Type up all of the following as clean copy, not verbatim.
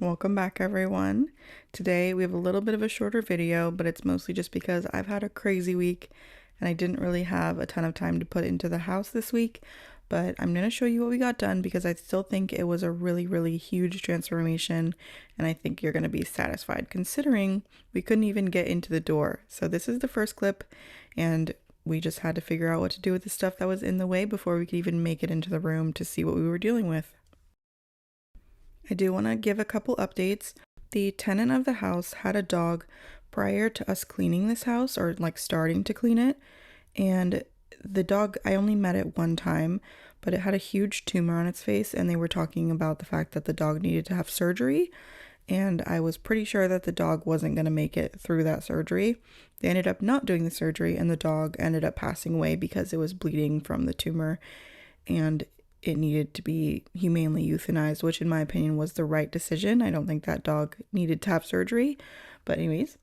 Welcome back, everyone. Today we have a little bit of a shorter video, but it's mostly just because I've had a crazy week and I didn't really have a ton of time to put into the house this week. But I'm going to show you what we got done because I still think it was a really huge transformation, and I think you're going to be satisfied considering we couldn't even get into the door. So this is the first clip, and we just had to figure out what to do with the stuff that was in the way before we could even make it into the room to see what we were dealing with. I do want to give a couple updates. The tenant of the house had a dog prior to us cleaning this house, or like starting to clean it, and the dog, I only met it one time, but it had a huge tumor on its face, and they were talking about the fact that the dog needed to have surgery, and I was pretty sure that the dog wasn't going to make it through that surgery. They ended up not doing the surgery, and the dog ended up passing away because it was bleeding from the tumor, and it needed to be humanely euthanized, which in my opinion was the right decision. I don't think that dog needed to have surgery, but anyways,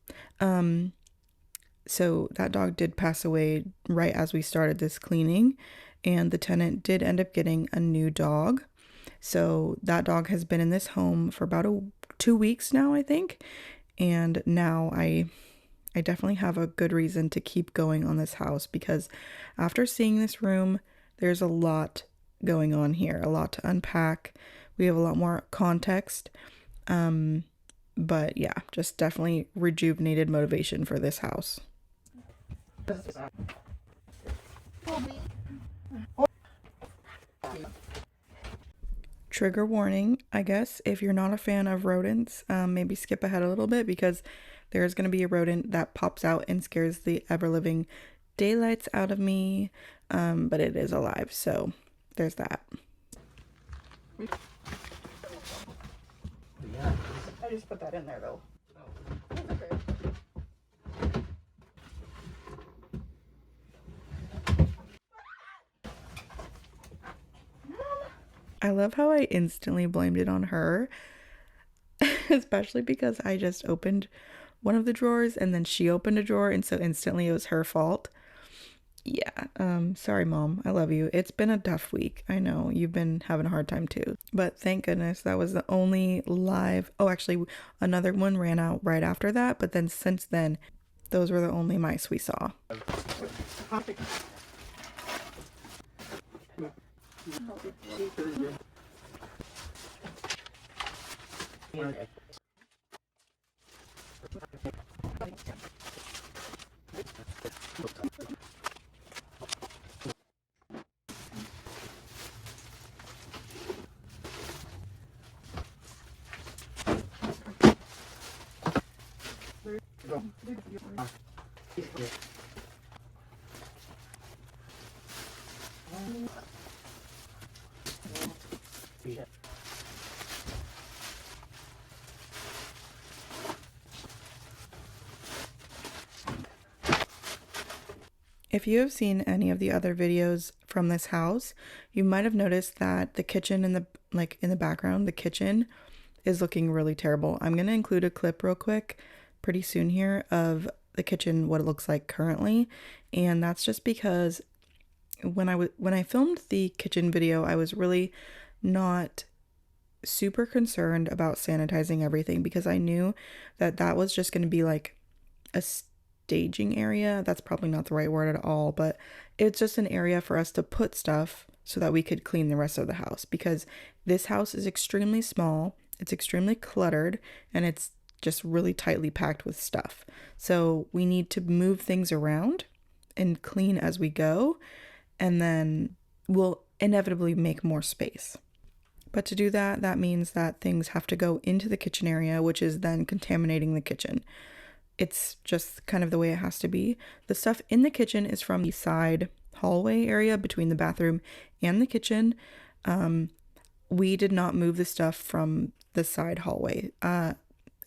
so that dog did pass away right as we started this cleaning, and the tenant did end up getting a new dog. So that dog has been in this home for about 2 weeks now, I think, and now I definitely have a good reason to keep going on this house because after seeing this room, there's a lot going on here, a lot to unpack. We have a lot more context, but yeah, just definitely rejuvenated motivation for this house. Trigger warning, I guess, if you're not a fan of rodents, maybe skip ahead a little bit because there's going to be a rodent that pops out and scares the ever-living daylights out of me, but it is alive, so there's that. I just put that in there though. It's okay. I love how I instantly blamed it on her, especially because I just opened one of the drawers and then she opened a drawer, and so instantly it was her fault. Yeah, sorry mom, I love you. It's been a tough week. I know you've been having a hard time too, but thank goodness that was the only live. Oh, actually another one ran out right after that, but then since then those were the only mice we saw. If you have seen any of the other videos from this house, you might have noticed that the kitchen in the background, the kitchen is looking really terrible. I'm going to include a clip real quick pretty soon here of the kitchen, what it looks like currently. And that's just because when I filmed the kitchen video, I was really not super concerned about sanitizing everything because I knew that that was just going to be like a staging area. That's probably not the right word at all, but it's just an area for us to put stuff so that we could clean the rest of the house, because this house is extremely small, it's extremely cluttered, and it's just really tightly packed with stuff. So we need to move things around and clean as we go, and then we'll inevitably make more space. But to do that, that means that things have to go into the kitchen area, which is then contaminating the kitchen. It's just kind of the way it has to be. The stuff in the kitchen is from the side hallway area between the bathroom and the kitchen. We did not move the stuff from the side hallway.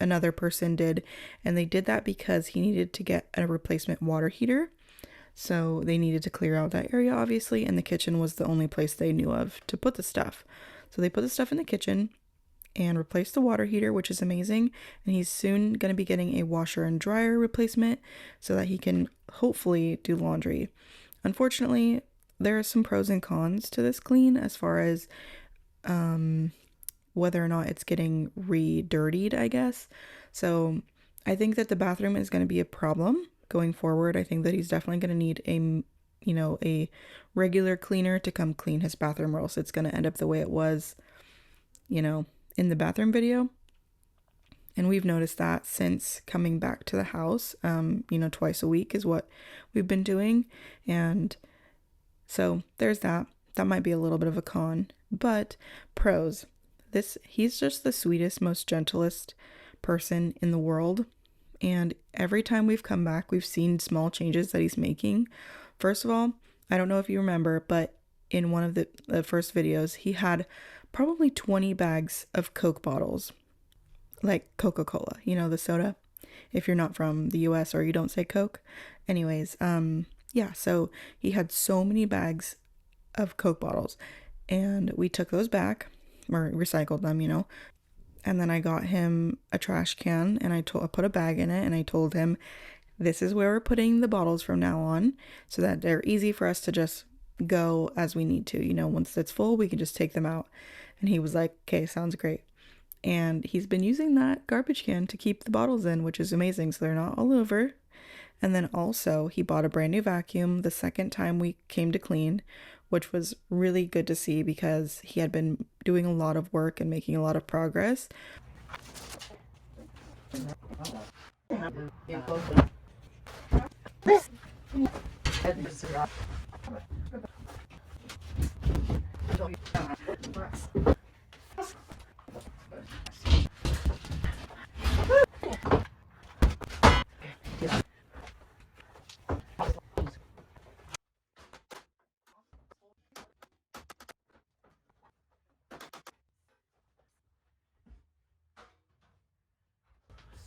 Another person did, and they did that because he needed to get a replacement water heater. So they needed to clear out that area, obviously, and the kitchen was the only place they knew of to put the stuff. So they put the stuff in the kitchen and replaced the water heater, which is amazing. And he's soon going to be getting a washer and dryer replacement so that he can hopefully do laundry. Unfortunately, there are some pros and cons to this clean as far as whether or not it's getting re-dirtied, I guess. So I think that the bathroom is going to be a problem going forward. I think that he's definitely going to need a regular cleaner to come clean his bathroom, or else it's going to end up the way it was, in the bathroom video. And we've noticed that since coming back to the house, twice a week is what we've been doing. And so there's that. That might be a little bit of a con, but pros. He's just the sweetest, most gentlest person in the world. And every time we've come back, we've seen small changes that he's making. First of all, I don't know if you remember, but in one of the first videos, he had probably 20 bags of Coke bottles, like Coca-Cola, the soda, if you're not from the US or you don't say Coke. Anyways, yeah, so he had so many bags of Coke bottles, and we took those back, or recycled them, and then I got him a trash can, and I put a bag in it, and I told him, this is where we're putting the bottles from now on, so that they're easy for us to just go as we need to. Once it's full, we can just take them out. And he was like, okay, sounds great. And he's been using that garbage can to keep the bottles in, which is amazing, so they're not all over. And then also, he bought a brand new vacuum the second time we came to clean, which was really good to see because he had been doing a lot of work and making a lot of progress.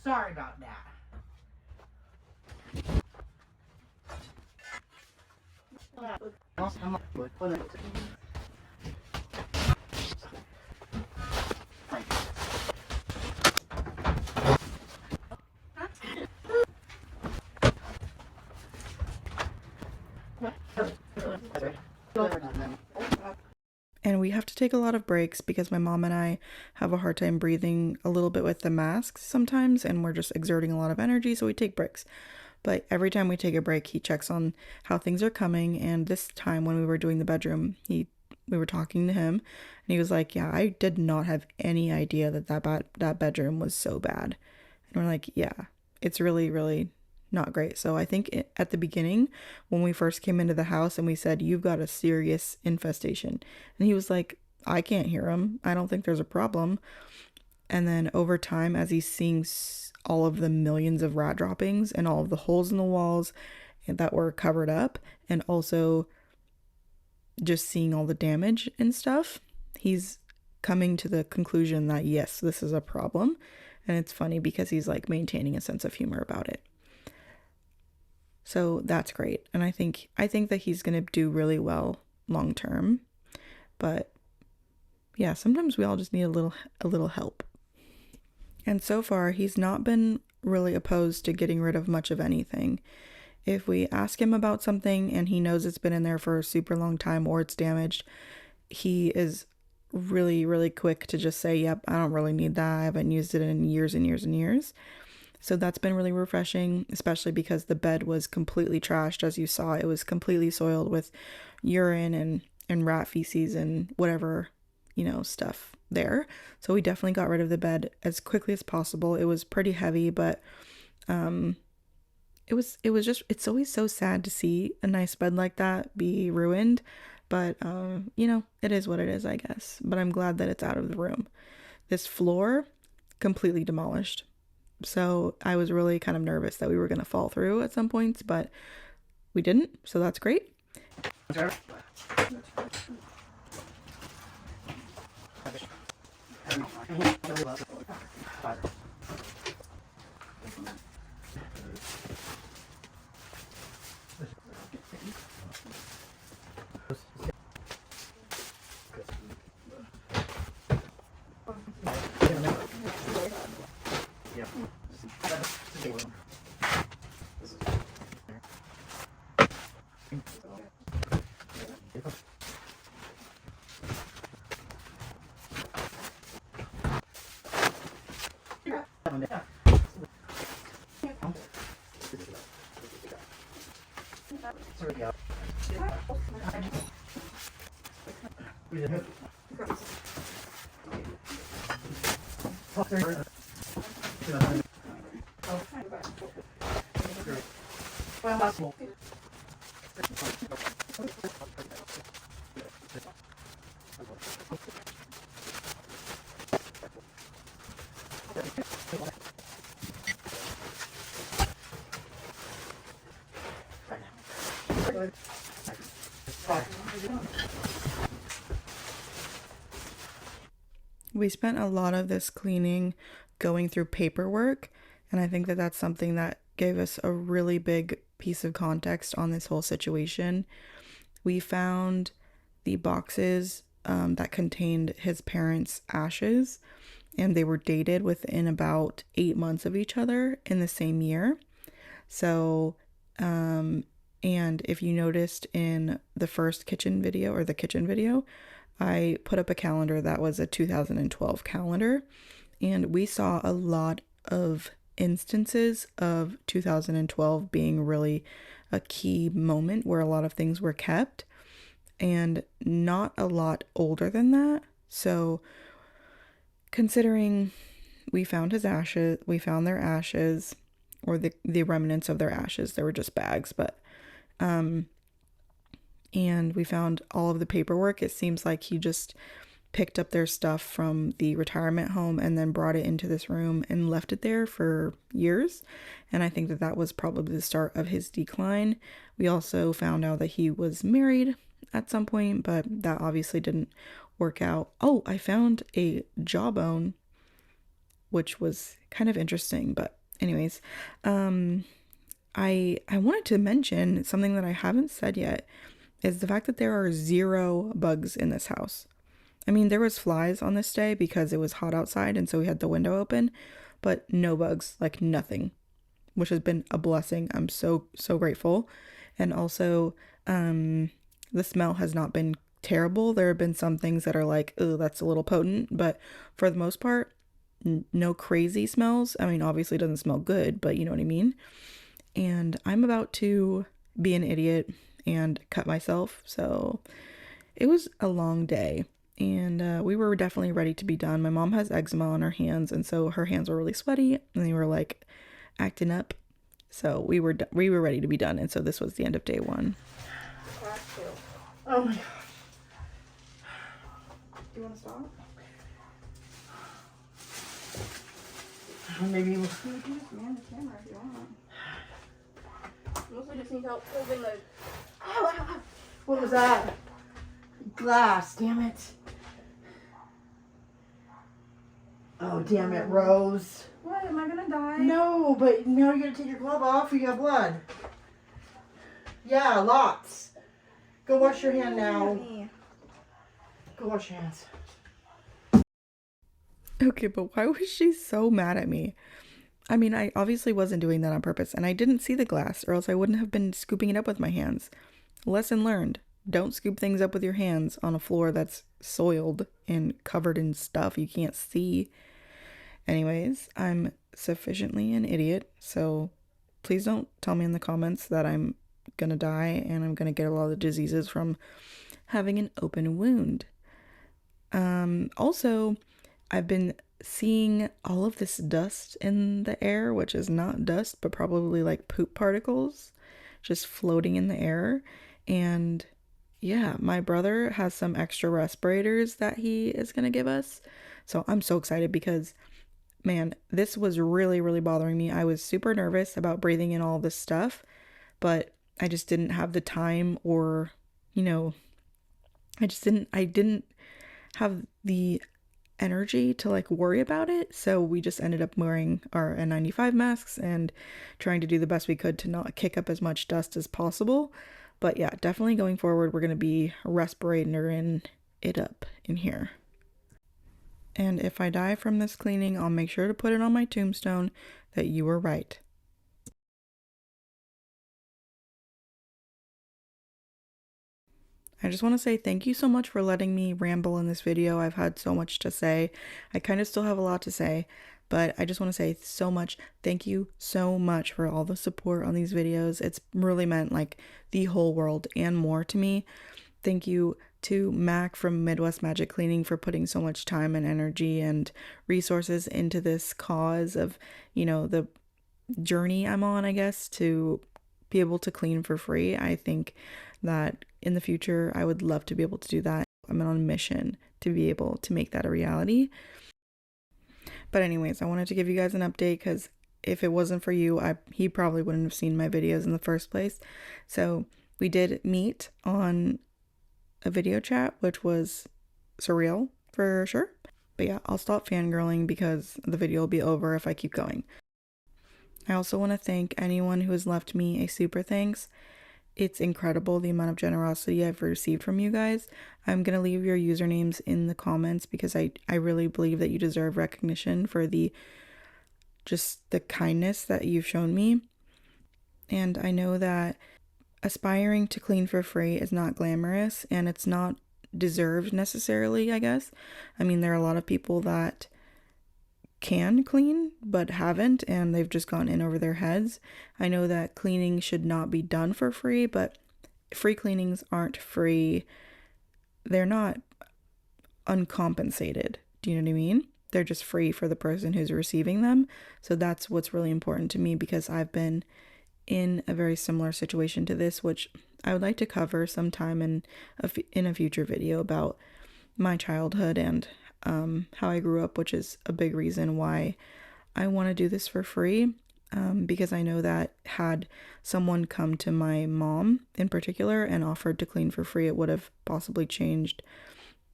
Sorry about that. And we have to take a lot of breaks because my mom and I have a hard time breathing a little bit with the masks sometimes, and we're just exerting a lot of energy, so we take breaks. But every time we take a break, he checks on how things are coming. And this time when we were doing the bedroom, we were talking to him, and he was like, yeah, I did not have any idea that bedroom was so bad. And we're like, yeah, it's really, really not great. So I think at the beginning, when we first came into the house and we said, you've got a serious infestation, and he was like, I can't hear him, I don't think there's a problem. And then over time, as he's seeing all of the millions of rat droppings and all of the holes in the walls that were covered up, and also just seeing all the damage and stuff, he's coming to the conclusion that yes, this is a problem. And it's funny because he's like maintaining a sense of humor about it. So that's great. And I think that he's going to do really well long term. But yeah, sometimes we all just need a little help. And so far, he's not been really opposed to getting rid of much of anything. If we ask him about something and he knows it's been in there for a super long time or it's damaged, he is really, really quick to just say, yep, I don't really need that. I haven't used it in years and years and years. So that's been really refreshing, especially because the bed was completely trashed. As you saw, it was completely soiled with urine and rat feces and whatever, stuff there. So we definitely got rid of the bed as quickly as possible. It was pretty heavy, but it's always so sad to see a nice bed like that be ruined. But, it is what it is, I guess. But I'm glad that it's out of the room. This floor, completely demolished. So I was really kind of nervous that we were going to fall through at some points, but we didn't. So that's great. We spent a lot of this cleaning going through paperwork, and I think that that's something that gave us a really big piece of context on this whole situation. We found the boxes that contained his parents' ashes, and they were dated within about 8 months of each other in the same year. So, and if you noticed in the first kitchen video or the kitchen video, I put up a calendar that was a 2012 calendar, and we saw a lot of instances of 2012 being really a key moment where a lot of things were kept, and not a lot older than that. So, considering we found his ashes, we found their ashes, or the remnants of their ashes, they were just bags, but and we found all of the paperwork. It seems like he just picked up their stuff from the retirement home and then brought it into this room and left it there for years. And I think that that was probably the start of his decline. We also found out that he was married at some point, but that obviously didn't work out. Oh, I found a jawbone, which was kind of interesting, but anyways, I wanted to mention something that I haven't said yet, is the fact that there are 0 bugs in this house. I mean, there was flies on this day because it was hot outside and so we had the window open, but no bugs, like nothing, which has been a blessing. I'm so grateful. And also, the smell has not been terrible. There have been some things that are like, oh, that's a little potent, but for the most part, no crazy smells. I mean, obviously it doesn't smell good, but you know what I mean? And I'm about to be an idiot and cut myself, so it was a long day, and we were definitely ready to be done. My mom has eczema on her hands, and so her hands were really sweaty, and they were like acting up. So we were ready to be done, and so this was the end of day 1. Oh my god. Do you want to stop? Maybe You can just man the camera if you want. Mostly just need help holding the. Ow, ow, ow. What was that? Glass, damn it. Oh, damn it, Rose. What? Am I gonna die? No, but now you gotta take your glove off or you got blood. Yeah, lots. Go wash your hand now. Go wash your hands. Okay, but why was she so mad at me? I mean, I obviously wasn't doing that on purpose, and I didn't see the glass, or else I wouldn't have been scooping it up with my hands. Lesson learned. Don't scoop things up with your hands on a floor that's soiled and covered in stuff you can't see. Anyways, I'm sufficiently an idiot, so please don't tell me in the comments that I'm gonna die and I'm gonna get a lot of diseases from having an open wound. Also, I've been seeing all of this dust in the air, which is not dust, but probably like poop particles just floating in the air. And yeah, my brother has some extra respirators that he is going to give us. So I'm so excited because, man, this was really, really bothering me. I was super nervous about breathing in all this stuff, but I just didn't have the time or, I didn't have the energy to like worry about it. So we just ended up wearing our N95 masks and trying to do the best we could to not kick up as much dust as possible. But yeah, definitely going forward, we're going to be respirating it up in here. And if I die from this cleaning, I'll make sure to put it on my tombstone that you were right. I just want to say thank you so much for letting me ramble in this video. I've had so much to say. I kind of still have a lot to say, But I just want to say so much thank you so much for all the support on these videos. It's really meant like the whole world and more to me. Thank you to Mac from Midwest Magic Cleaning for putting so much time and energy and resources into this cause of, the journey I'm on, I guess, to be able to clean for free. I think that in the future, I would love to be able to do that. I'm on a mission to be able to make that a reality. But anyways, I wanted to give you guys an update because if it wasn't for you, he probably wouldn't have seen my videos in the first place. So we did meet on a video chat, which was surreal for sure. But yeah, I'll stop fangirling because the video will be over if I keep going. I also want to thank anyone who has left me a super thanks. It's incredible the amount of generosity I've received from you guys. I'm going to leave your usernames in the comments because I really believe that you deserve recognition for the kindness that you've shown me. And I know that aspiring to clean for free is not glamorous and it's not deserved necessarily, I guess. I mean, there are a lot of people that can clean but haven't, and they've just gone in over their heads. I know that cleaning should not be done for free, but free cleanings aren't free. They're not uncompensated. Do you know what I mean? They're just free for the person who's receiving them. So that's what's really important to me because I've been in a very similar situation to this, which I would like to cover sometime in a future video about my childhood and how I grew up, which is a big reason why I want to do this for free. Because I know that had someone come to my mom in particular and offered to clean for free, it would have possibly changed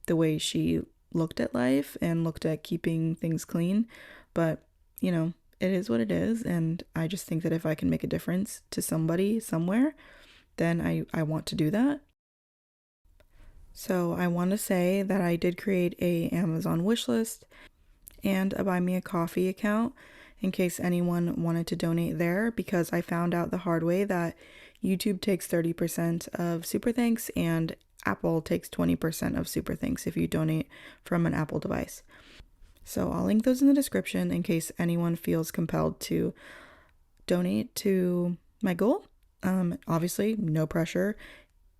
the way she looked at life and looked at keeping things clean. But, it is what it is. And I just think that if I can make a difference to somebody somewhere, then I want to do that. So I want to say that I did create a Amazon wish list and a Buy Me a Coffee account in case anyone wanted to donate there, because I found out the hard way that YouTube takes 30% of super thanks and Apple takes 20% of super thanks if you donate from an Apple device. So I'll link those in the description in case anyone feels compelled to donate to my goal. Obviously, no pressure.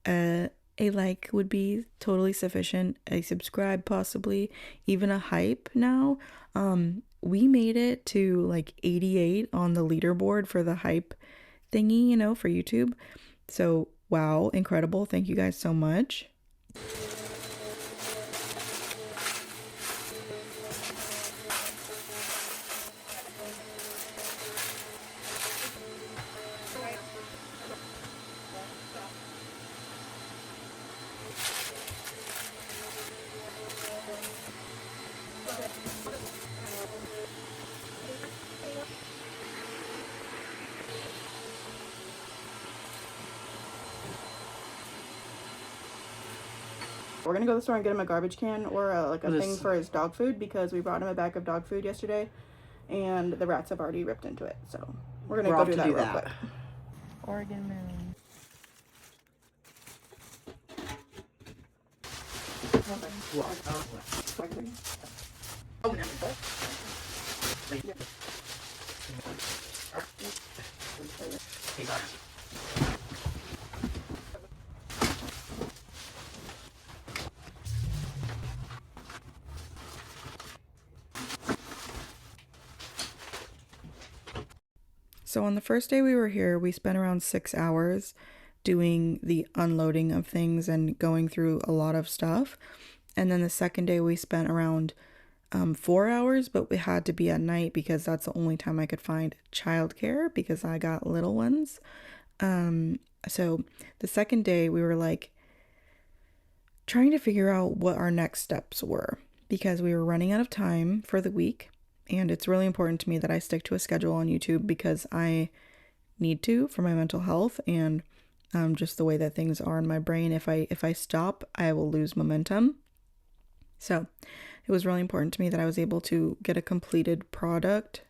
A like would be totally sufficient. A subscribe, possibly even a hype now. We made it to like 88 on the leaderboard for the hype thingy, for YouTube. So wow, incredible. Thank you guys so much. We're gonna go to the store and get him a garbage can or a thing for his dog food because we brought him a bag of dog food yesterday and the rats have already ripped into it. So we're gonna go do that real quick. Oregon Moon. So on the first day we were here, we spent around 6 hours doing the unloading of things and going through a lot of stuff. And then the second day we spent around 4 hours, but we had to be at night because that's the only time I could find childcare because I got little ones. So the second day we were like trying to figure out what our next steps were because we were running out of time for the week. And it's really important to me that I stick to a schedule on YouTube because I need to for my mental health and just the way that things are in my brain. If I stop, I will lose momentum. So it was really important to me that I was able to get a completed product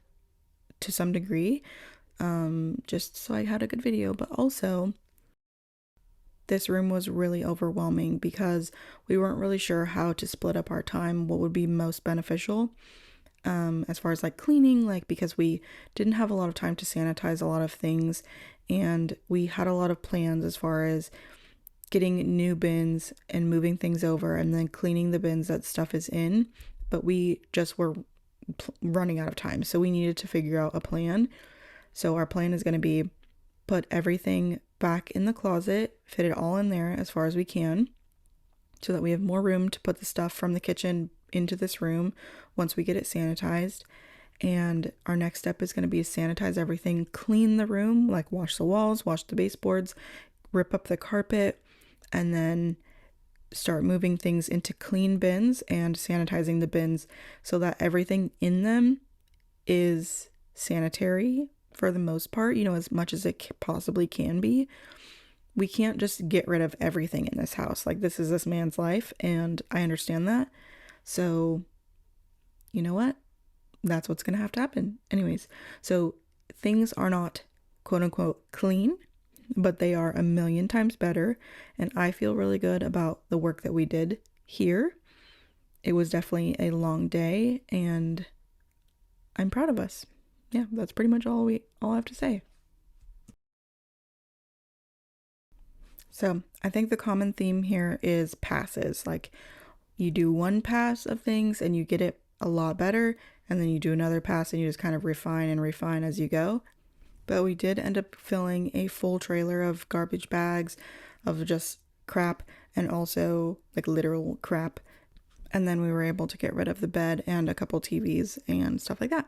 to some degree, just so I had a good video. But also, this room was really overwhelming because we weren't really sure how to split up our time, what would be most beneficial. as far as like cleaning, like because we didn't have a lot of time to sanitize a lot of things, and we had a lot of plans as far as getting new bins and moving things over and then cleaning the bins that stuff is in, but we just were running out of time, so we needed to figure out a plan. So our plan is going to be put everything back in the closet, fit it all in there as far as we can, so that we have more room to put the stuff from the kitchen into this room once we get it sanitized. And our next step is going to be to sanitize everything, clean the room, like wash the walls, wash the baseboards, rip up the carpet, and then start moving things into clean bins and sanitizing the bins so that everything in them is sanitary for the most part, you know, as much as it possibly can be. We can't just get rid of everything in this house. Like, this is this man's life, and I understand that. So, you know what? That's what's going to have to happen. Anyways, so things are not quote unquote clean, but they are a million times better. And I feel really good about the work that we did here. It was definitely a long day, and I'm proud of us. Yeah, that's pretty much all I have to say. So I think the common theme here is passes. Like, you do one pass of things and you get it a lot better, and then you do another pass and you just kind of refine and refine as you go. But we did end up filling a full trailer of garbage bags of just crap, and also like literal crap. And then we were able to get rid of the bed and a couple TVs and stuff like that.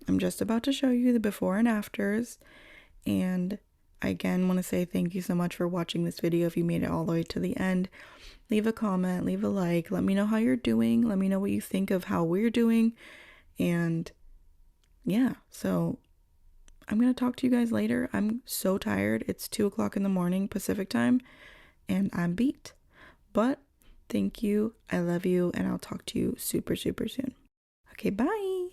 I'm just about to show you the before and afters, and I again want to say thank you so much for watching this video. If you made it all the way to the end, leave a comment, leave a like, let me know how you're doing, let me know what you think of how we're doing, and yeah, so I'm gonna talk to you guys later. I'm so tired. It's 2 o'clock in the morning Pacific time, and I'm beat. But thank you, I love you, and I'll talk to you super, super soon. Okay, bye.